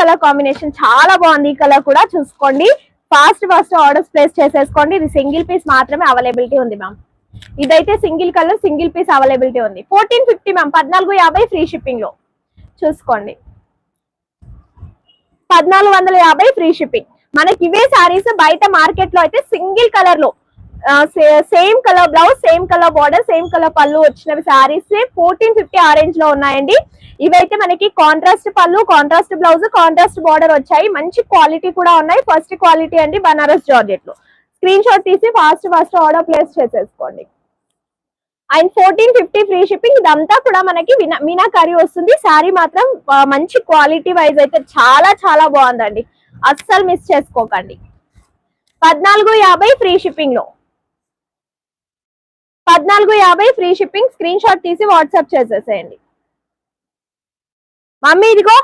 Colour combination చాలా బాగుంది. ఈ కలర్ కూడా చూసుకోండి. ఫాస్ట్ ఆర్డర్స్ ప్లేస్ చేసేసుకోండి. ఇది సింగిల్ పీస్ మాత్రమే అవైలబిలిటీ ఉంది మ్యామ్. ఇదైతే single colour single piece availability ఉంది. 1450 మ్యామ్, 1450 ఫ్రీ షిప్పింగ్ లో చూసుకోండి. 1450 ఫ్రీ షిప్పింగ్. మనకి ఇవే సారీస్ బయట మార్కెట్ లో అయితే సింగిల్ కలర్ లో same colour blouse, same colour border, same colour పళ్ళు వచ్చినవి సారీస్ 1450 ఆ రేంజ్ లో ఉన్నాయండి. ఇవైతే మనకి కాంట్రాస్ట్ పళ్ళు, కాంట్రాస్ట్ బ్లౌజ్, కాంట్రాస్ట్ బార్డర్ వచ్చాయి. మంచి క్వాలిటీ కూడా ఉన్నాయి. ఫస్ట్ క్వాలిటీ అండి బనారస్ జార్జెట్ లో. స్క్రీన్ షాట్ తీసి ఫాస్ట్ ఆర్డర్ ప్లేస్ చేసేసుకోండి. And 1450 free shipping. ఇదంతా కూడా మనకి మీనాకరీ వస్తుంది. శారీ మాత్రం మంచి క్వాలిటీ వైజ్ అయితే చాలా బాగుందండి. అస్సలు మిస్ చేసుకోకండి. 1450 ఫ్రీ షిప్పింగ్ లో 1450 ఫ్రీ షిప్పింగ్. స్క్రీన్ షాట్ తీసి వాట్సాప్ చేసేసేయండి. మమ్మీ ఇదిగో